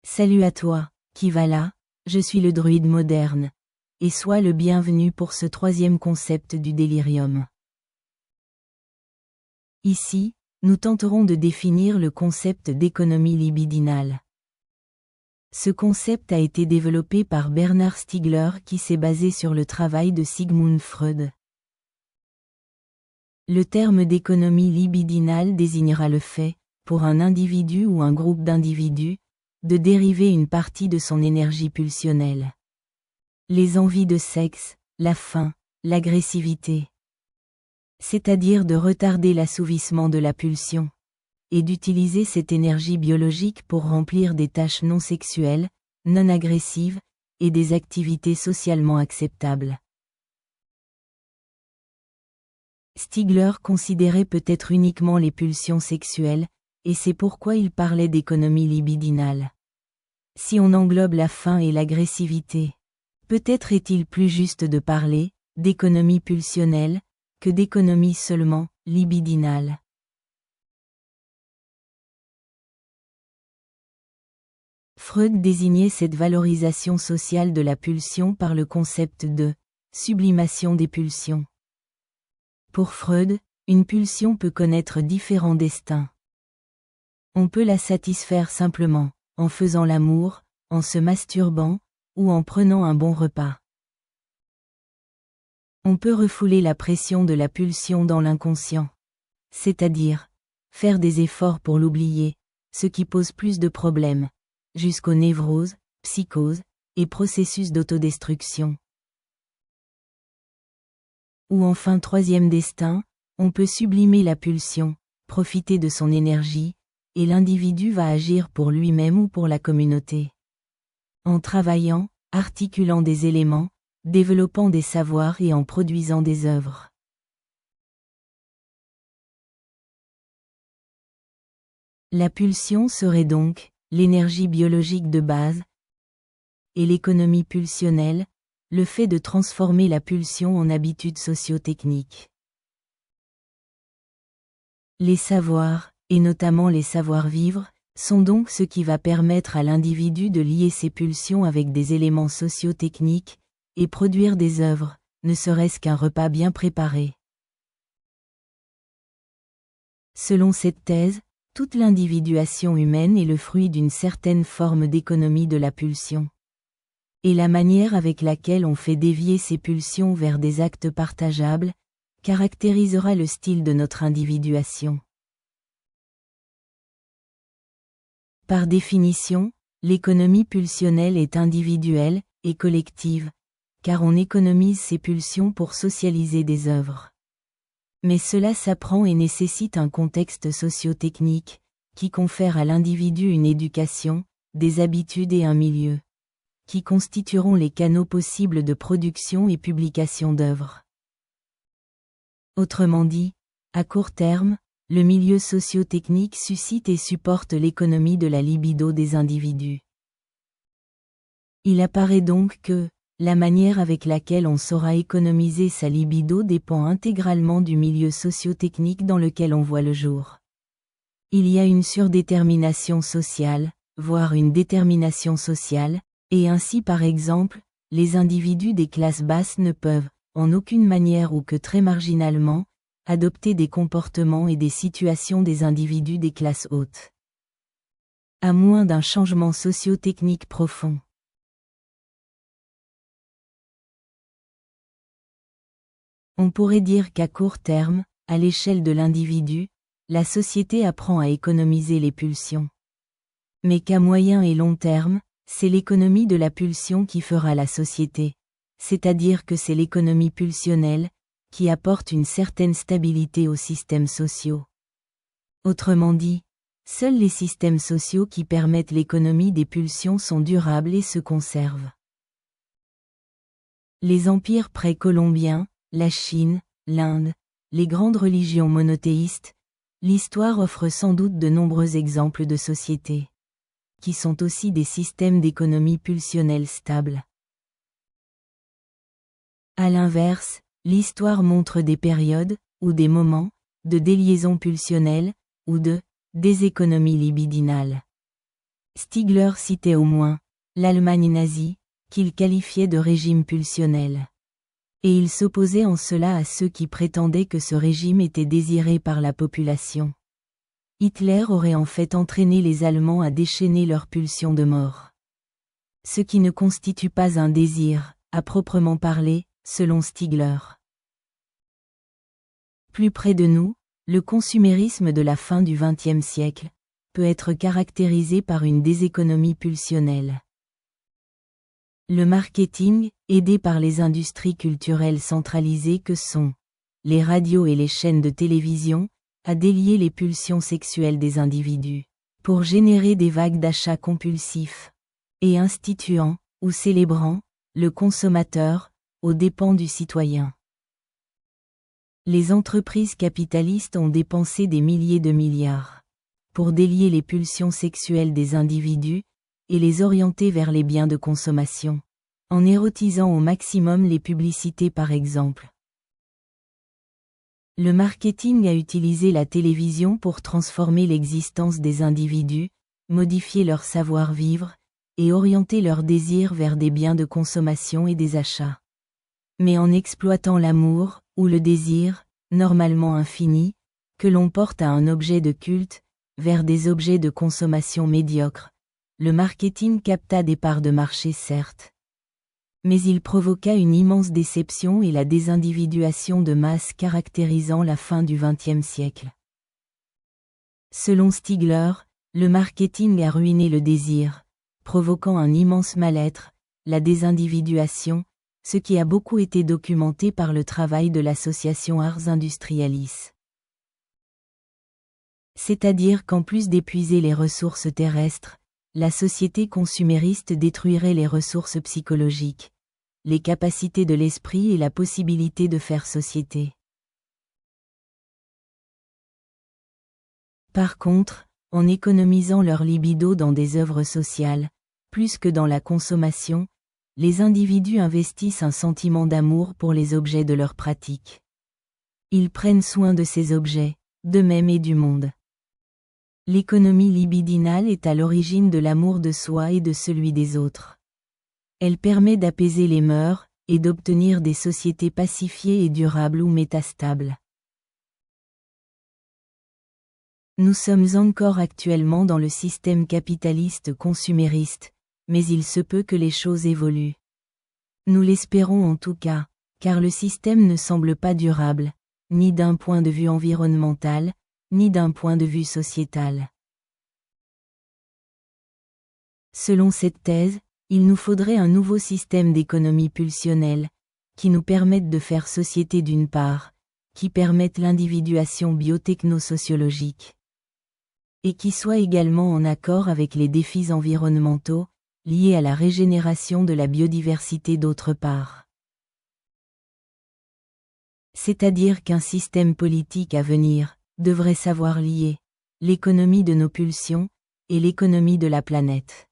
Salut à toi, qui va là, je suis le druide moderne. Et sois le bienvenu pour ce troisième concept du délirium. Ici, nous tenterons de définir le concept d'économie libidinale. Ce concept a été développé par Bernard Stiegler qui s'est basé sur le travail de Sigmund Freud. Le terme d'économie libidinale désignera le fait, pour un individu ou un groupe d'individus, de dériver une partie de son énergie pulsionnelle. Les envies de sexe, la faim, l'agressivité. C'est-à-dire de retarder l'assouvissement de la pulsion. Et d'utiliser cette énergie biologique pour remplir des tâches non sexuelles, non agressives, et des activités socialement acceptables. Stiegler considérait peut-être uniquement les pulsions sexuelles, et c'est pourquoi il parlait d'économie libidinale. Si on englobe la faim et l'agressivité, peut-être est-il plus juste de parler d'économie pulsionnelle que d'économie seulement libidinale. Freud désignait cette valorisation sociale de la pulsion par le concept de sublimation des pulsions. Pour Freud, une pulsion peut connaître différents destins. On peut la satisfaire simplement, en faisant l'amour, en se masturbant, ou en prenant un bon repas. On peut refouler la pression de la pulsion dans l'inconscient. C'est-à-dire, faire des efforts pour l'oublier, ce qui pose plus de problèmes, jusqu'aux névroses, psychoses, et processus d'autodestruction. Ou enfin troisième destin, on peut sublimer la pulsion, profiter de son énergie, et l'individu va agir pour lui-même ou pour la communauté. En travaillant, articulant des éléments, développant des savoirs et en produisant des œuvres. La pulsion serait donc l'énergie biologique de base, et l'économie pulsionnelle, le fait de transformer la pulsion en habitude socio-technique. Les savoirs, et notamment les savoir-vivre, sont donc ce qui va permettre à l'individu de lier ses pulsions avec des éléments socio-techniques, et produire des œuvres, ne serait-ce qu'un repas bien préparé. Selon cette thèse, toute l'individuation humaine est le fruit d'une certaine forme d'économie de la pulsion. Et la manière avec laquelle on fait dévier ces pulsions vers des actes partageables, caractérisera le style de notre individuation. Par définition, l'économie pulsionnelle est individuelle et collective, car on économise ses pulsions pour socialiser des œuvres. Mais cela s'apprend et nécessite un contexte socio-technique, qui confère à l'individu une éducation, des habitudes et un milieu, qui constitueront les canaux possibles de production et publication d'œuvres. Autrement dit, à court terme, le milieu socio-technique suscite et supporte l'économie de la libido des individus. Il apparaît donc que, la manière avec laquelle on saura économiser sa libido dépend intégralement du milieu socio-technique dans lequel on voit le jour. Il y a une surdétermination sociale, voire une détermination sociale, et ainsi par exemple, les individus des classes basses ne peuvent, en aucune manière ou que très marginalement, adopter des comportements et des situations des individus des classes hautes. À moins d'un changement socio-technique profond. On pourrait dire qu'à court terme, à l'échelle de l'individu, la société apprend à économiser les pulsions. Mais qu'à moyen et long terme, c'est l'économie de la pulsion qui fera la société. C'est-à-dire que c'est l'économie pulsionnelle, qui apporte une certaine stabilité aux systèmes sociaux. Autrement dit, seuls les systèmes sociaux qui permettent l'économie des pulsions sont durables et se conservent. Les empires précolombiens, la Chine, l'Inde, les grandes religions monothéistes, l'histoire offre sans doute de nombreux exemples de sociétés, qui sont aussi des systèmes d'économie pulsionnelle stables. À l'inverse, l'histoire montre des périodes, ou des moments, de déliaison pulsionnelle, ou de déséconomie libidinale. Stigler citait au moins l'Allemagne nazie, qu'il qualifiait de régime pulsionnel. Et il s'opposait en cela à ceux qui prétendaient que ce régime était désiré par la population. Hitler aurait en fait entraîné les Allemands à déchaîner leur pulsion de mort. Ce qui ne constitue pas un désir, à proprement parler, selon Stigler. Plus près de nous, le consumérisme de la fin du XXe siècle peut être caractérisé par une déséconomie pulsionnelle. Le marketing, aidé par les industries culturelles centralisées que sont les radios et les chaînes de télévision, a délié les pulsions sexuelles des individus, pour générer des vagues d'achats compulsifs, et instituant, ou célébrant, le consommateur, aux dépens du citoyen. Les entreprises capitalistes ont dépensé des milliers de milliards pour délier les pulsions sexuelles des individus, et les orienter vers les biens de consommation, en érotisant au maximum les publicités par exemple. Le marketing a utilisé la télévision pour transformer l'existence des individus, modifier leur savoir-vivre, et orienter leurs désirs vers des biens de consommation et des achats. Mais en exploitant l'amour, ou le désir, normalement infini, que l'on porte à un objet de culte, vers des objets de consommation médiocres, le marketing capta des parts de marché certes. Mais il provoqua une immense déception et la désindividuation de masse caractérisant la fin du XXe siècle. Selon Stigler, le marketing a ruiné le désir, provoquant un immense mal-être, la désindividuation, ce qui a beaucoup été documenté par le travail de l'association Ars Industrialis. C'est-à-dire qu'en plus d'épuiser les ressources terrestres, la société consumériste détruirait les ressources psychologiques, les capacités de l'esprit et la possibilité de faire société. Par contre, en économisant leur libido dans des œuvres sociales, plus que dans la consommation, les individus investissent un sentiment d'amour pour les objets de leur pratique. Ils prennent soin de ces objets, d'eux-mêmes et du monde. L'économie libidinale est à l'origine de l'amour de soi et de celui des autres. Elle permet d'apaiser les mœurs, et d'obtenir des sociétés pacifiées et durables ou métastables. Nous sommes encore actuellement dans le système capitaliste consumériste, mais il se peut que les choses évoluent. Nous l'espérons en tout cas, car le système ne semble pas durable, ni d'un point de vue environnemental, ni d'un point de vue sociétal. Selon cette thèse, il nous faudrait un nouveau système d'économie pulsionnelle, qui nous permette de faire société d'une part, qui permette l'individuation biotechno-sociologique, et qui soit également en accord avec les défis environnementaux, liés à la régénération de la biodiversité d'autre part. C'est-à-dire qu'un système politique à venir devrait savoir lier l'économie de nos pulsions et l'économie de la planète.